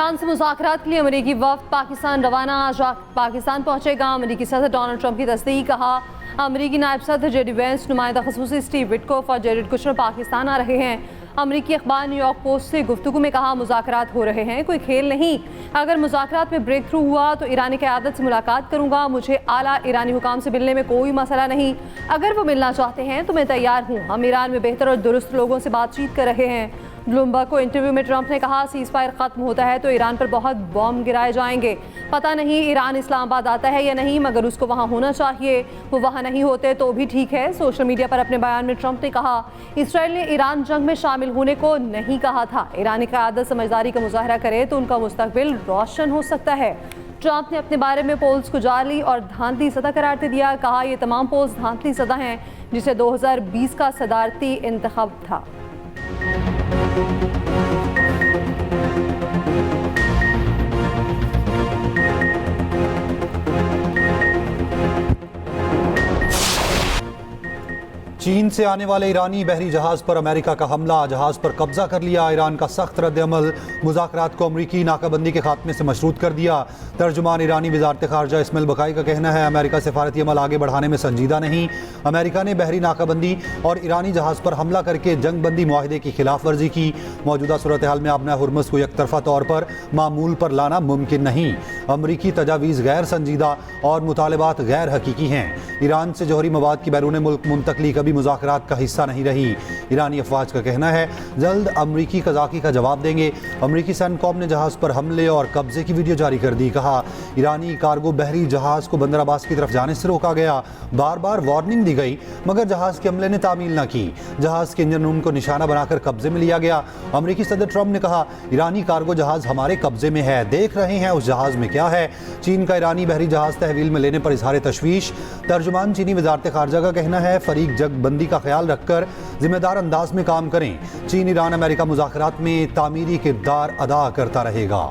Iran से मुज़ाकरात के लिए अमेरिकी वफ़द पाकिस्तान रवाना। आज पाकिस्तान पहुंचेगा। अमेरिकी सदर डोनाल्ड ट्रंप की तस्दीक। कहा अमेरिकी नायब सदर जेडी वेंस, नुमाइंदा ख़ुसूसी स्टीव विटकोफ और जेरेड कुशनर पाकिस्तान आ रहे हैं। अमेरिकी अखबार न्यूयॉर्क पोस्ट से गुफ्तगू में कहा मुज़ाकरात हो रहे हैं, कोई खेल नहीं। अगर मुज़ाकरात में ब्रेक थ्रू हुआ तो ईरानी क़यादत से मुलाकात करूंगा। मुझे आला ईरानी हुकाम से मिलने में कोई मसला नहीं। अगर वो मिलना चाहते हैं तो मैं तैयार हूँ। हम ईरान में बेहतर और दुरुस्त लोगों से बातचीत कर रहे हैं। ब्लूमबर्ग को इंटरव्यू में ट्रंप ने कहा सीज़ फायर ख़त्म होता है तो ईरान पर बहुत बॉम्ब गिराए जाएंगे। पता नहीं ईरान इस्लामाबाद आता है या नहीं, मगर उसको वहाँ होना चाहिए। वो वहाँ नहीं होते तो भी ठीक है। सोशल मीडिया पर अपने बयान में ट्रंप ने कहा इसराइल ने ईरान जंग में शामिल होने को नहीं कहा था। ईरानी क़यादत समझदारी का मुजाहरा करे तो उनका मुस्तकबिल रोशन हो सकता है। ट्रंप ने अपने बारे में पोल्स को जाली और धांधली सदा करार दे दिया। कहा ये तमाम पोल्स धांधली सदा हैं जिसे 2020 का सदारती इंतखाब था। चीन से आने वाले ईरानी बहरी जहाज पर अमेरिका का हमला, जहाज पर कब्जा कर लिया। ईरान का सख्त रद्द-ए-अमल मुज़ाकरात को अमरीकी नाकाबंदी के खात्मे से मशरूत कर दिया। तर्जुमान ईरानी वज़ारत ख़ारजा इस्माइल बकाई का कहना है अमेरिका सिफारती अमल आगे बढ़ाने में संजीदा नहीं। अमेरिका ने बहरी नाकाबंदी और ईरानी जहाज पर हमला करके जंग बंदी मुआहदे की खिलाफ वर्जी की। मौजूदा सूरत हाल में आबना हुर्मुज़ को यकतरफा तौर पर मामूल पर लाना मुमकिन नहीं। अमरीकी तजावीज़ गैर संजीदा और मुतालबात गैर हकीकी हैं। ईरान से जौहरी मवाद की बैरून मुल्क मुंतकली कभी मुज़ाकरात का हिस्सा नहीं रही। ईरानी अफवाज का कहना है जल्द अमरीकी कज़ाकी का जवाब देंगे। अमरीकी सैनकॉम ने जहाज़ पर हमले और कब्जे की वीडियो जारी कर दी। कहा ईरानी कार्गो बहरी जहाज़ को बंदर अब्बास की तरफ जाने से रोका गया। बार बार वार्निंग दी गई मगर जहाज़ के हमले ने तामील न की। जहाज़ के इंजन रूम को निशाना बनाकर कब्जे में लिया गया। अमरीकी सदर ट्रंप ने कहा ईरानी कार्गो जहाज़ हमारे कब्जे में है, देख रहे हैं उस जहाज़ में क्या है। चीन का ईरानी बहरी जहाज़ तहवील में लेने पर इजहार तशवीश। तर्जुमान चीनी वज़ारत ख़ारजा का कहना है फरीक जंग बंदी का ख्याल रखकर जिम्मेदार अंदाज में काम करें। चीन ईरान अमेरिका मुज़ाकरात में तामीरी किरदार अदा करता रहेगा।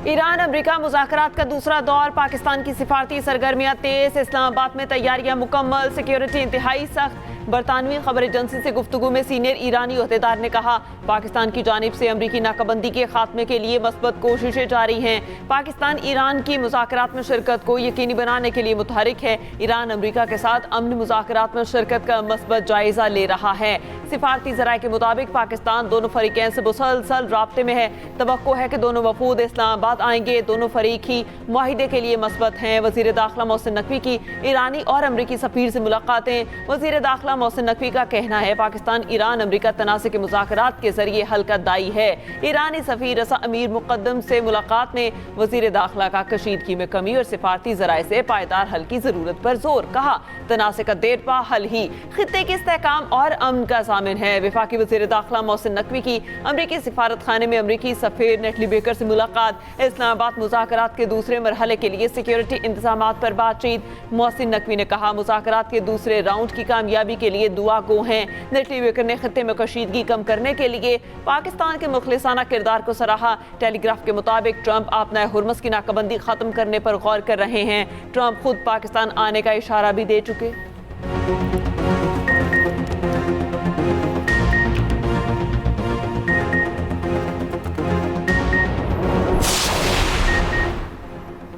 ईरान अमेरिका मुज़ाकरात का दूसरा दौर, पाकिस्तान की सिफारती सरगर्मियां तेज, इस्लामाबाद में तैयारियां मुकम्मल, सिक्योरिटी इंतहाई सख्त। बरतानवी खबर एजेंसी से गुफ्तगू में सीनियर ईरानी ओहदेदार ने कहा पाकिस्तान की जानिब से अमरीकी नाकाबंदी के खात्मे के लिए मस्बत कोशिशें जारी हैं। पाकिस्तान ईरान की मुज़ाकरात में शिरकत को यकीनी बनाने के लिए मुतहरिक है। ईरान अमरीका के साथ अमन मुज़ाकरात में शिरकत का मस्बत जायजा ले रहा है। सिफारती ज़राए के मुताबिक पाकिस्तान दोनों फरीकैन से मुसलसल राब्ते में है। तवक्को है कि दोनों वफूद इस्लामाबाद आएंगे। दोनों फरीक ही मुआहिदे के लिए मस्बत हैं। वज़ीर दाखिला मोहसिन नकवी की ईरानी और अमरीकी सफ़ीर से मुलाकातें। वज़ीर दाखिला मोहसिन नकवी का कहना है पाकिस्तान ईरान अमरीका तनाज़े के मुज़ाकरात के जरिए हल का दाई है। ईरानी सफ़ीर रसा अमीर मुक़द्दम से मुलाकात में वज़ीर दाखिला का कशीदगी में कमी और सिफारती ज़राए से पायदार हल की ज़रूरत पर जोर। कहा तनाज़े का देरपा हल ही खित्ते के इस्तेहकाम और अमन का ज़ामिन है। वफाकी वज़ीर दाखिला मोहसिन नकवी की अमरीकी सिफारत खाने में अमरीकी सफ़ीर नेटली बेकर से मुलाकात। इस्लामाबाद मुज़ाकरात के दूसरे मरहले के लिए सिक्योरिटी इंतज़ामात पर बातचीत। मोहसिन नकवी ने कहा मुज़ाकरात के दूसरे राउंड की कामयाबी के लिए दुआ गो हैं। नेटली बेकर ने खित्ते में कशीदगी कम करने के लिए पाकिस्तान के मुखलिसाना किरदार को सराहा। टेलीग्राफ के मुताबिक ट्रंप आपना हुर्मुज़ की नाकाबंदी खत्म करने पर गौर कर रहे हैं। ट्रंप खुद पाकिस्तान आने का इशारा भी दे चुके।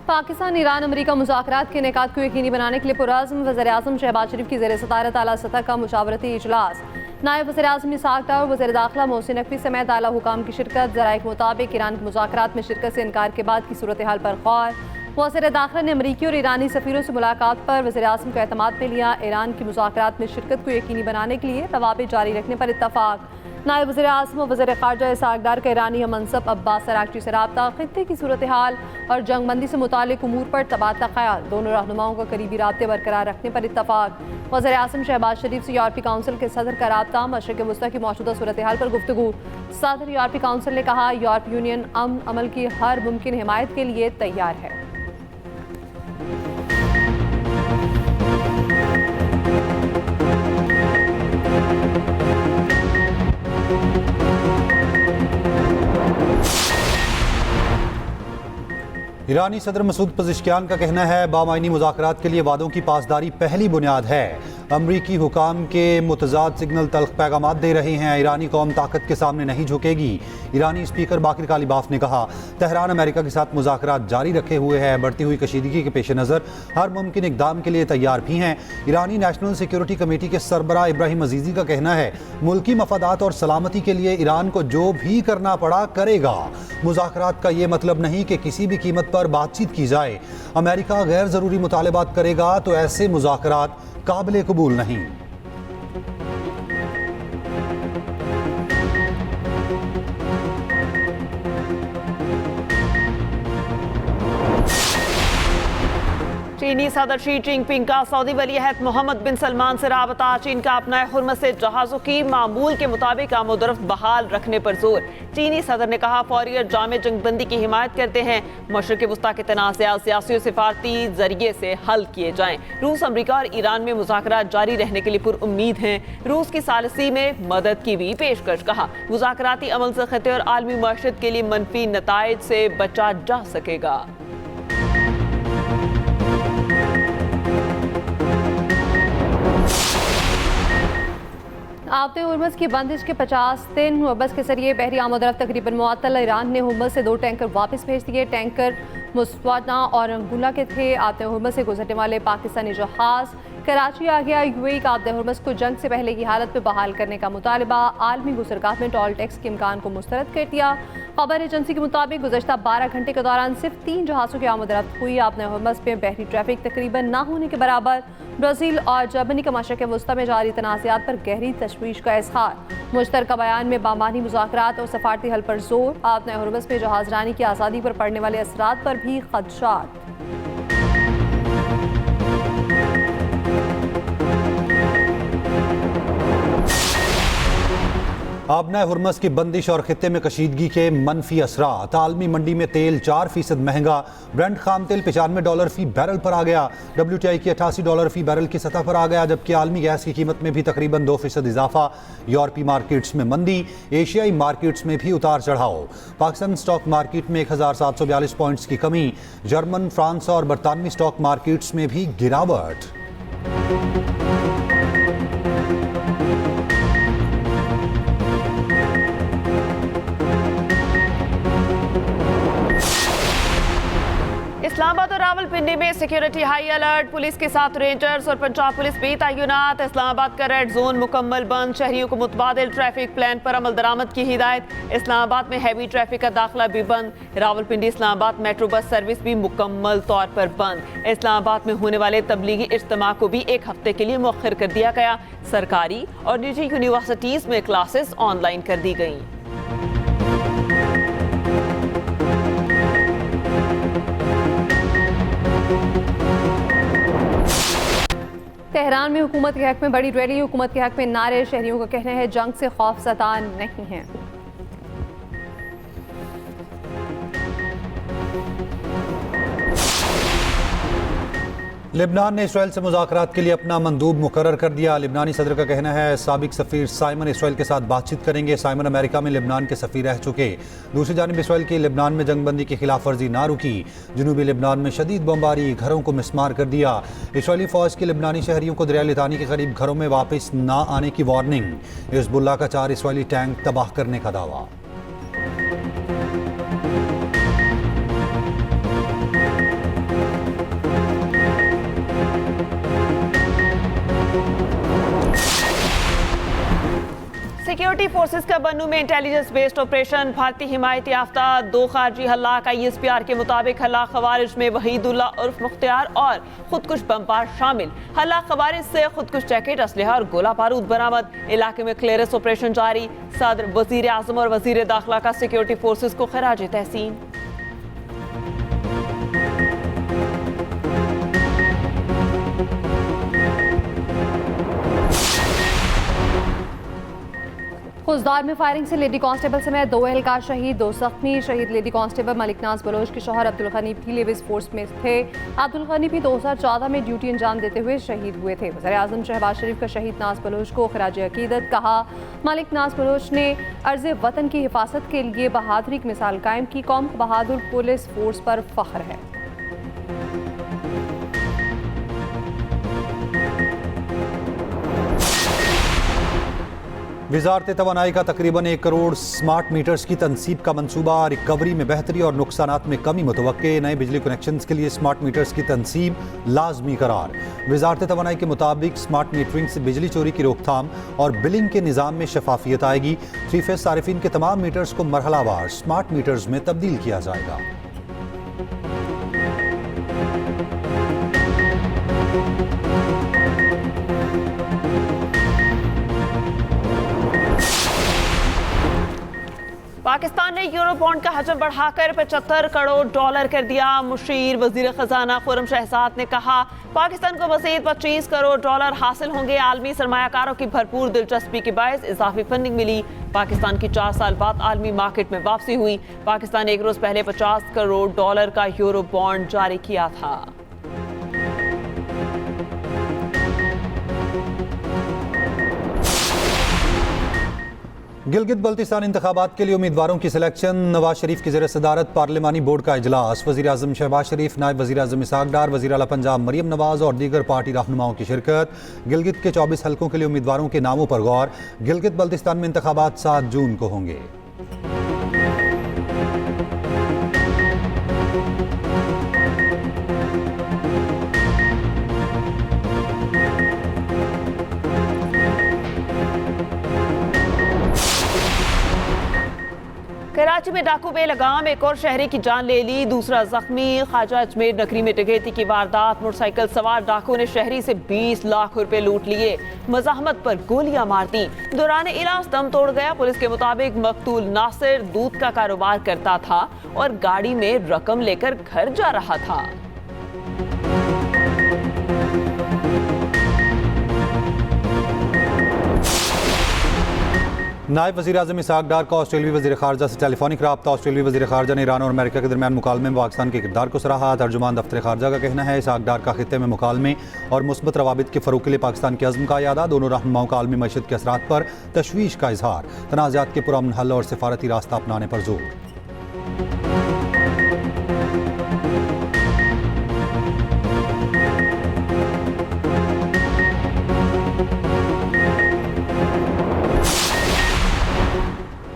पाकिस्तान ईरान अमेरिका मुज़ाकरात के इनेकाद को यकीनी बनाने के लिए पुरअज़्म वज़ीर-ए-आज़म शहबाज शरीफ की ज़ेर सदारत आला सतह का मुशावरती इजलास। नायब वज़ीर-ए-आज़म इसाक डार और वज़ीर दाखिला मोहसिन नकवी समेत आला हुकाम की शिरकत। ज़राए के मुताबिक ईरान के मुज़ाकरात में शिरकत से इनकार के बाद की सूरत हाल पर गौर। वज़ीर दाखिला ने अमरीकी और ईरानी सफ़ीरों से मुलाकात पर वज़ीर-ए-आज़म को एतमाद में लिया। ईरान की मुज़ाकरात में शिरकत को यकीनी बनाने के लिए रवाबित जारी रखने पर इत्तफ़ाक़। नायब वज़ीर-ए-आज़म और वज़ीर ख़ारजा इसाक डार का ईरानी मनसब अब्बास अराग़ची से रब्ता, खित्ते की सूरत हाल और जंग बंदी से मुतालिक उमूर पर तबादला ख़याल। दोनों रहनुमाओं का करीबी राब्ते बरकरार रखने पर इत्तफ़ाक़। वज़ीर-ए-आज़म शहबाज शरीफ से यूरोपीय काउंसिल के सदर का रब्ता, मशरिक़ वस्ता की मौजूदा सूरत हाल पर गुफ्तगू। सदर यूरोपीय काउंसिल ने कहा यूरोपीय यूनियन अमन अमल की हर मुमकिन हिमायत के लिए तैयार है। ईरानी सदर मसूद पज़िश्कियान का कहना है बामायनी मुज़ाकरात के लिए वादों की पासदारी पहली बुनियाद है। अमरीकी हुकाम के मुतज़ाद सिग्नल तल्ख पैगामात दे रहे हैं। ईरानी कौम ताकत के सामने नहीं झुकेगी। ईरानी स्पीकर बाकिर कालीबाफ ने कहा तेहरान अमेरिका के साथ मुज़ाकरात जारी रखे हुए है। बढ़ती हुई कशीदगी के पेश नज़र हर मुमकिन इक़दाम के लिए तैयार भी हैं। ईरानी नेशनल सिक्योरिटी कमेटी के सरबराह इब्राहिम अजीज़ी का कहना है मुल्की मफादात और सलामती के लिए ईरान को जो भी करना पड़ा करेगा। मुज़ाकरात का ये मतलब नहीं कि किसी भी कीमत पर बातचीत की जाए। अमेरिका गैर ज़रूरी मुतालबात करेगा तो ऐसे मुज़ाकरात काबिल कबूल नहीं। चीनी सदर शी जिनपिंग का सऊदी वलीअहद मोहम्मद बिन सलमान से राबता। चीन का अपना हुर्मत से जहाज़ों की मामूल के मुताबिक आमदोरफ्त बहाल रखने पर जोर। चीनी सदर ने कहा फौरी और जामे जंगबंदी की हिमायत करते हैं। मशरिक़ वस्ता के तनाज़ात सियासी और सिफारती जरिए से हल किए जाएं। रूस, अमरीका और ईरान में मुज़ाकरात जारी रहने के लिए पुरुम्मीद हैं। रूस की सालिसी में मदद की भी पेशकश। कहा मुज़ाकराती अमल से खिते और आलमी मईशत के लिए मनफी नताइज से बचा जा सकेगा। आपने हुर्मस की बंदिश के 50 दिन बस के जरिए बहरी आमदरफ्त तकरीबन मुअत्तल। ईरान ने हुर्मस से 2 टैंकर वापस भेज दिए। टैंकर मुस्वाना और अंगुला के थे। आपने हुर्मस से गुजरने वाले पाकिस्तानी जहाज़ कराची आ गया। यूएई का आपने हुर्मस को जंग से पहले की हालत में बहाल करने का मुतालबा। आलमी गुज़रगाह में टोल टैक्स के इम्कान को मुस्तरद कर दिया। खबर एजेंसी के मुताबिक गुज़श्ता 12 घंटे के दौरान सिर्फ 3 जहाज़ों की आमदरफ्त हुई। आपने हुर्मस में बहरी ट्रैफिक तकरीबन ना होने के बराबर। ब्राज़ील और जर्मनी का मशरक़ वस्ता में जारी तनाज़ात पर गहरी तशवीश का इज़हार। मुश्तरका बयान में बामानी मुज़ाकरात और सफारती हल पर जोर। आपने हुर्मस में जहाज़रानी की आज़ादी पर पड़ने वाले असरात पर भी खदशात। आबना हुर्मस की बंदिश और खित्ते में कशीदगी के मनफी असरात। आलमी मंडी में तेल 4% महंगा। ब्रेंट खाम तेल $95 फी बैरल पर आ गया। WTI की $88 फी बैरल की सतह पर आ गया, जबकि आलमी गैस की कीमत में भी तकरीबन 2% इजाफा। यूरोपीय मार्केट्स में मंदी, एशियाई मार्केट्स में भी उतार चढ़ाव। पाकिस्तान स्टॉक मार्केट में 1742 पॉइंट्स की कमी। जर्मन, फ्रांस और बरतानवी स्टॉक मार्केट्स में भी गिरावट। इस्लामाबाद और रावलपिंडी में सिक्योरिटी हाई अलर्ट। पुलिस के साथ रेंजर्स और पंजाब पुलिस भी तैनात। इस्लामाबाद का रेड जोन मुकम्मल बंद। शहरियों को मुतबादिल ट्रैफिक प्लान पर अमल दरामद की हिदायत। इस्लामाबाद में हैवी ट्रैफिक का दाखिला भी बंद। Rawalpindi Islamabad metro bus service भी मुकम्मल तौर पर बंद। इस्लामाबाद में होने वाले तबलीगी इज्तिमा को भी 1 हफ्ते के लिए मुअख्खर कर दिया गया। सरकारी और निजी यूनिवर्सिटीज में क्लासेस ऑनलाइन कर दी गई। तेहरान में हुकूमत के हक में बड़ी रैली। हुकूमत के हक में नारे। शहरियों का कहना है जंग से खौफज़दा नहीं है। लेबनान ने इसराइल से मुज़ाकरात के लिए अपना मंदूब मुकर्रर कर दिया। लेबनानी सदर का कहना है साबिक सफ़ीर साइमन इसराइल के साथ बातचीत करेंगे। साइमन अमेरिका में लेबनान के सफ़ीर रह चुके। दूसरी जानिब इसराइल की लेबनान में जंगबंदी की खिलाफ वर्जी ना रुकी। जनूबी लेबनान में शदीद बमबारी, घरों को मिसमार कर दिया। इसराइली फ़ौज की लेबनानी शहरियों को दरिया लितानी के करीब घरों में वापस ना आने की वार्निंग। हिज़्बुल्लाह का 4 इसराइली टैंक तबाह करने का दावा। सिक्योरिटी फोर्सेस का बन्नू में इंटेलिजेंस बेस्ड ऑपरेशन। भारतीय हिमायत याफ्ता 2 खारजी हल्लाक ISPR के मुताबिक हल्लाक खवारिज में वहीदुल्ला उर्फ मुख्तियार और खुदकुश बमबार शामिल। हल्लाक खवारिज से खुदकुश जैकेट, असलहा और गोला बारूद बरामद। इलाके में क्लियरेंस ऑपरेशन जारी। सदर, वजीर आजम और वजीर दाखिला का सिक्योरिटी फोर्सेस को खराज तहसीन। खुजदार में फायरिंग से लेडी कांस्टेबल समेत 2 एहलकार शहीद, 2 जख्मी। शहीद लेडी कांस्टेबल मलिक नाज बलोच के शौहर अब्दुल गनी भी लेविस फोर्स में थे। अब्दुल गनी भी 2014 में ड्यूटी अंजाम देते हुए शहीद हुए थे। वज़ीर आज़म शहबाज शरीफ का शहीद नाज बलोच को खराज अकीदत। कहा मलिक नाज बलोच ने अर्ज़ वतन की हिफाजत के लिए बहादुरी की मिसाल कायम की। कौम को बहादुर पुलिस फोर्स पर फख्र है। वजारत तवानाई का तकरीबन 1 करोड़ स्मार्ट मीटर्स की तनसीब का मंसूबा, रिकवरी में बेहतरी और नुकसानात में कमी मुतवक्के। नए बिजली कनेक्शन के लिए स्मार्ट मीटर्स की तनसीब लाजमी करार। वजारत तवानाई के मुताबिक स्मार्ट मीटरिंग से बिजली चोरी की रोकथाम और बिलिंग के निज़ाम में शफाफियत आएगी। 3 फेज सारिफिन के तमाम मीटर्स को मरहलावार स्मार्ट मीटर्स में तब्दील किया जाएगा। पाकिस्तान ने यूरो बॉन्ड का हजम बढ़ाकर 75 करोड़ डॉलर कर दिया। मुशीर वजीर खजाना खुर्रम शहजाद ने कहा, पाकिस्तान को मज़ीद 25 करोड़ डॉलर हासिल होंगे। आलमी सरमायाकारों की भरपूर दिलचस्पी के बायस इजाफी फंडिंग मिली। पाकिस्तान की 4 साल बाद आलमी मार्केट में वापसी हुई। पाकिस्तान ने एक रोज पहले 50 करोड़ डॉलर का यूरो बॉन्ड जारी किया था। गिलगित बल्तिस्तान इंतखाबात के लिए उम्मीदवारों की सिलेक्शन। नवाज शरीफ की ज़ेर सदारत पार्लिमानी बोर्ड का इजलास। वज़ीर आज़म शहबाज शरीफ, नायब वज़ीर आज़म इसहाक डार, वज़ीर आला पंजाब मरियम नवाज और दीगर पार्टी रहनुमाओं की शिरकत। गिलगित के 24 हलकों के लिए उम्मीदवारों के नामों पर गौर। गिलगित बल्तिस्तान में इंतखाबात 7 जून को होंगे। कराची में डाकू बेलगाम एक और शहरी की जान ले ली, दूसरा जख्मी। ख्वाजा अजमेर नगरी में डकैती की वारदात। मोटरसाइकिल सवार डाकू ने शहरी से 20 लाख रुपए लूट लिए। मज़ाहमत पर गोलियां मार दी। दौरान इलाज दम तोड़ गया। पुलिस के मुताबिक मकतूल नासिर दूध का कारोबार करता था और गाड़ी में रकम लेकर घर जा रहा था। नायब वज़ीर आज़म इसहाक डार का ऑस्ट्रेलियाई वज़ीर ख़ारजा से टेलीफोनिक रब्ता। ऑस्ट्रेलियाई वज़ीर ख़ारजा ने ईरान और अमेरिका के दरमियान मुकालमे में पाकिस्तान के किरदार को सराहा। तर्जुमान दफ्तर ख़ारजा का कहना है, इसहाक डार का खित्ते में मुकालमे और मुस्बत रवाबित के फ़रोग़ के लिए पाकिस्तान के अज़्म का यादा। दोनों रहनुमाओं का आलमी मईशत के असरात पर तशवीश का इजहार। तनाज़ात के पुरअमन हल और सिफारती रास्ता अपनाने पर जोर।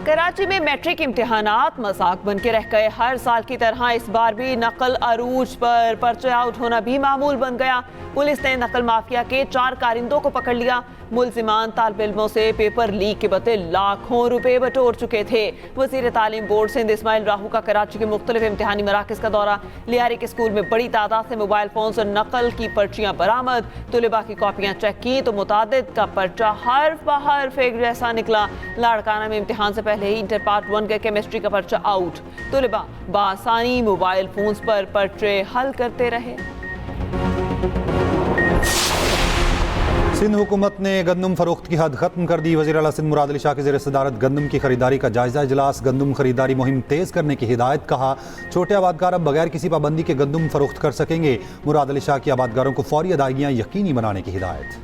कराची में मैट्रिक इम्तिहानात मजाक बन के रह गए। हर साल की तरह इस बार भी नकल अरूज पर पर्चे आउट होना भी मामूल बन गया। पुलिस ने नकल माफिया के 4 कारिंदों को पकड़ लिया। मुलजिमान तालिब इल्मों से पेपर लीक के बदले लाखों रुपए बटोर चुके थे। वजीर तालीम बोर्ड सिंध इस्माइल राहू का कराची के मुख्तलिफ इम्तिहानी मराकज़ का दौरा। लियारी के स्कूल में बड़ी तादाद से मोबाइल फोन और नकल की पर्चियां बरामद। तुलिबा की कॉपियां चेक की तो मुतादिद का पर्चा हर्फ बहर्फ एक जैसा निकला। लाड़काना में इम्तिहान से पहले ही इंटर पार्ट 1 के केमिस्ट्री का पर्चा आउट। तुलिबा बासानी मोबाइल फोन्स पर पर्चे हल करते रहे। सिंध हुकूमत ने गंदम फरोख्त की हद खत्म कर दी। वज़ीर आला सिंध मुराद अली शाह की ज़ेर सदारत गंदम की खरीदारी का जायजा इजलास। गंदम खरीदारी मुहिम तेज करने की हिदायत। कहा, छोटे आबादकार अब बगैर किसी पाबंदी के गंदम फरोख्त कर सकेंगे। मुराद अली शाह की आबादगारों को फौरी अदायगियाँ यकीनी बनाने की हिदायत।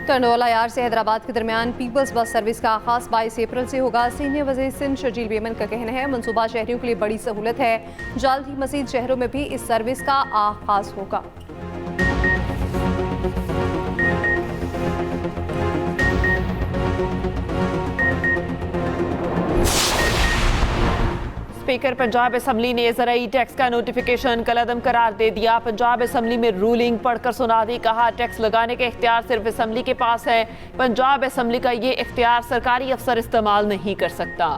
टंडोला यार से हैदराबाद के दरमियान पीपल्स बस सर्विस का आगाज़ 22 अप्रैल से होगा। सीनियर वज़ीर सिंध शजील बेमन का कहना है, मनसूबा शहरियों के लिए बड़ी सहूलत है। जल्द ही मज़ीद शहरों में भी इस सर्विस का आगाज़ होगा। स्पीकर पंजाब असम्बली ने ज़राई टैक्स का नोटिफिकेशन कलअदम करार दे दिया। पंजाब असम्बली में रूलिंग पढ़कर सुना दी। कहा, टैक्स लगाने का इख्तियार सिर्फ असम्बली के पास है। पंजाब असम्बली का ये इख्तियार सरकारी अफसर इस्तेमाल नहीं कर सकता।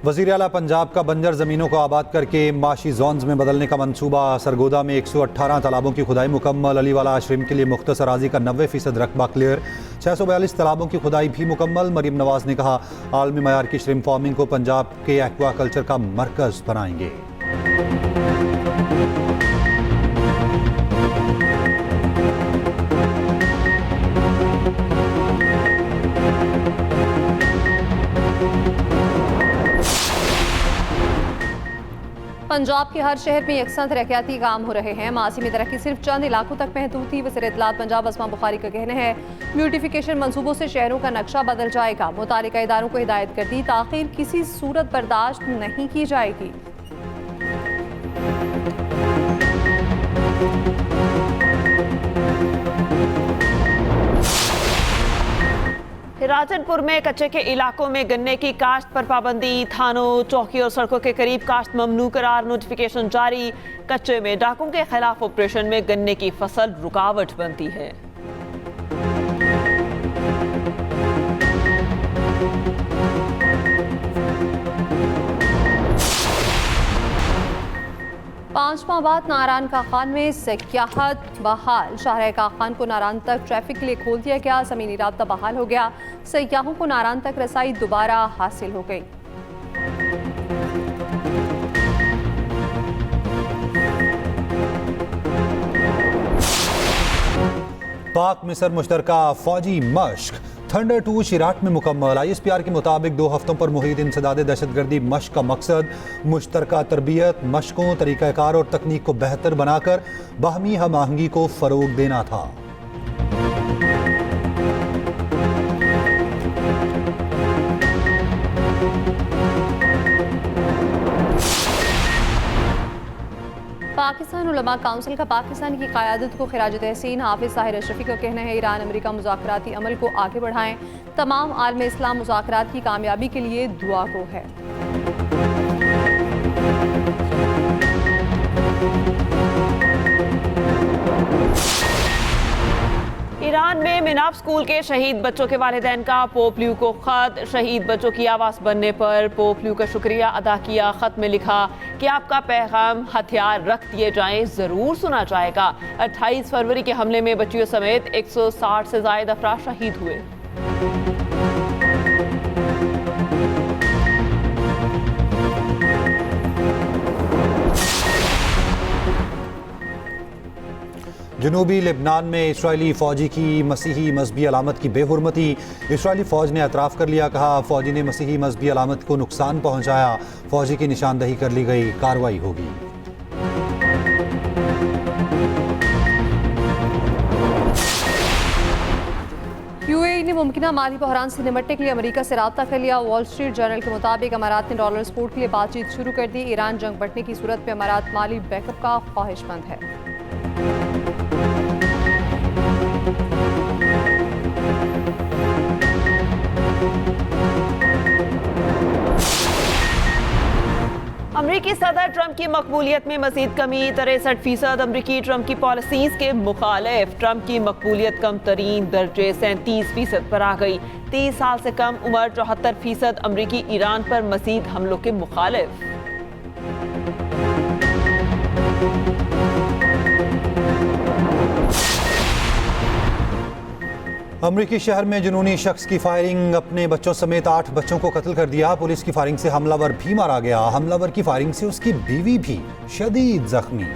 वज़ीर आला पंजाब का बंजर ज़मीनों को आबाद करके माशी जोन्स में बदलने का मंसूबा। सरगोदा में 118 तालाबों की खुदाई मुकम्मल। अलीवाला आश्रम के लिए मुख्तसर अराज़ी का 90% रकबा क्लियर। 642 तालाबों की खुदाई भी मुकम्मल। मरीम नवाज ने कहा, आलमी मयार की श्रिम्प फार्मिंग को पंजाब के एक्वा कल्चर का मरकज़ बनाएंगे। पंजाब के हर शहर में यकसा तरक्याती काम हो रहे हैं। मासी में तरक्की सिर्फ चंद इलाकों तक महदूद थी। वज़ीर इत्तलात पंजाब अस्मा बुखारी का कहना है ब्यूटिफिकेशन मंसूबों से शहरों का नक्शा बदल जाएगा। मुतालिका इदारों को हिदायत कर दी, ताख़ीर किसी सूरत बर्दाश्त नहीं की जाएगी। राजनपुर में कच्चे के इलाकों में गन्ने की काश्त पर पाबंदी, थानों, चौकी और सड़कों के करीब काश्त ममनू करार, नोटिफिकेशन जारी। कच्चे में डाकुओं के खिलाफ ऑपरेशन में गन्ने की फसल रुकावट बनती है। पाँच माह बाद नारायण का खान में सियाहत बहाल। शाहराह का खान को नारायण तक ट्रैफिक के लिए खोल दिया गया। ज़मीनी राब्ता बहाल हो गया। सयाहों को नारायण तक रसाई दोबारा हासिल हो गई। पाक मिस्र मुश्तरका फौजी मश्क थंडर 2 शिराट में मुकम्मल। ISPR के मुताबिक 2 हफ्तों पर मुहित इंसदाद दहशतगर्दी मश्क का मकसद मुश्तरका तरबियत, मशकों, तरीक़ाकार और तकनीक को बेहतर बनाकर बाहमी हम आहंगी को फ़रोग देना था। पाकिस्तान उलमा काउंसिल का पाकिस्तान की क़यादत को खिराज तहसीन। हाफिज़ ताहिर अशरफी का कहना है ईरान अमेरिका मुज़ाकराती अमल को आगे बढ़ाएं। तमाम आलम इस्लाम मुज़ाकरात की कामयाबी के लिए दुआ गो है। ईरान में मिनाब स्कूल के शहीद बच्चों के वालिदैन का पोप लियो को खत। शहीद बच्चों की आवाज़ बनने पर पोप लियो का शुक्रिया अदा किया। खत में लिखा कि आपका पैगाम हथियार रख दिए जाएं, ज़रूर सुना जाएगा। 28 फरवरी के हमले में बच्चियों समेत 160 से ज़ायद अफराद शहीद हुए। जनूबी लेबनान में इसराइली फ़ौजी की मसीही मजहबी अलामत की बेहुरमती। इसराइली फ़ौज ने एतराफ़ कर लिया। कहा फ़ौजी ने मसीही मजहबी अलामत को नुकसान पहुंचाया। फ़ौजी की निशानदही कर ली गई, कार्रवाई होगी। UAE ने मुमकिन माली बहरान से निपटने के लिए अमेरिका से रब्ता कर लिया। वॉल स्ट्रीट जर्नल के मुताबिक अमारात ने डॉलर सपोर्ट के लिए बातचीत शुरू कर दी। ईरान जंग बढ़ने की सूरत में अमारात माली बैकअप का ख्वाहिशमंद है। अमरीकी सदर ट्रंप की मकबूलियत में मजीद कमी। 63% अमरीकी ट्रंप की पॉलिसीज के मुखालिफ। ट्रंप की मकबूलियत कम तरीन दर्जे 37% पर आ गई। 30 साल से कम उम्र 74% अमरीकी ईरान पर मजीद हमलों के मुखालिफ। अमरीकी शहर में जुनूनी शख्स की फायरिंग। अपने बच्चों समेत 8 बच्चों को कत्ल कर दिया। पुलिस की फायरिंग से हमलावर भी मारा गया। हमलावर की फायरिंग से उसकी बीवी भी शदीद जख्मी।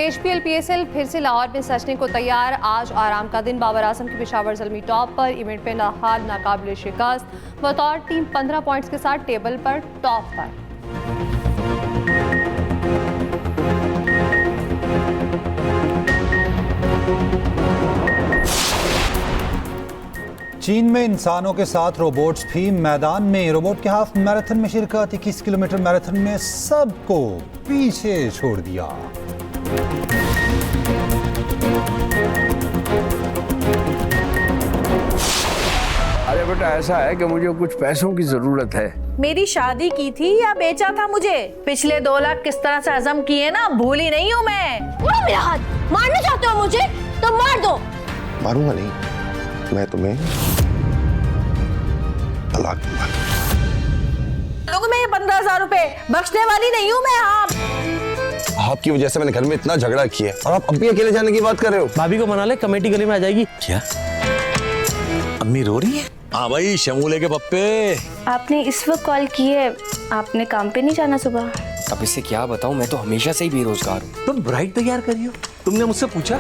HPL PSL फिर से लाहौर में सजने को तैयार। आज आराम का दिन। बाबर आजम की पेशावर ज़ल्मी टॉप पर। इवेंट में हाल नाकाबिल शिकस्त। बतौर टीम 15 पॉइंट्स के साथ टेबल पर टॉप पर। चीन में इंसानों के साथ रोबोट्स भी मैदान में। रोबोट के हाफ मैराथन में शिरकत। 21 किलोमीटर मैराथन में सबको पीछे छोड़ दिया। अरे बेटा, ऐसा है कि मुझे कुछ पैसों की जरूरत है। मेरी शादी की थी या बेचा था मुझे? पिछले 2 लाख किस तरह से हजम किए ना, भूली नहीं हूँ मैं। मेरा हाथ मारना चाहते हो मुझे तो मार दो। मारूंगा नहीं, मैं तुम्हें तलाक दूंगा। लोगों में 15,000 रुपए बख्शने वाली नहीं हूँ मैं। आपकी वजह से मैंने घर में इतना झगड़ा किया और आप अभी अकेले जाने की बात कर रहे हो। भाभी को मना ले, कमेटी गली में आ जाएगी। क्या अम्मी रो रही है? हाँ भाई, शमूले के पप्पे। आपने इस वक्त कॉल की है, आपने काम पे नहीं जाना सुबह? अब इसे क्या बताऊं, मैं तो हमेशा से ही बेरोजगार हूँ। तुम ब्राइड तैयार करियो, तुमने मुझसे पूछा?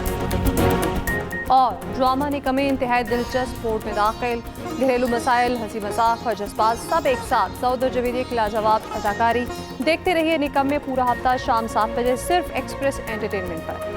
और ड्रामा निकमे इंतहाई दिलचस्प कोर्ट में दाखिल, घरेलू मसाइल, हंसी मजाक और जज्बात सब एक साथ। सऊद और जवेरिया की लाजवाब अदाकारी। देखते रहिए निकमे पूरा हफ्ता शाम 7 बजे सिर्फ एक्सप्रेस एंटरटेनमेंट पर।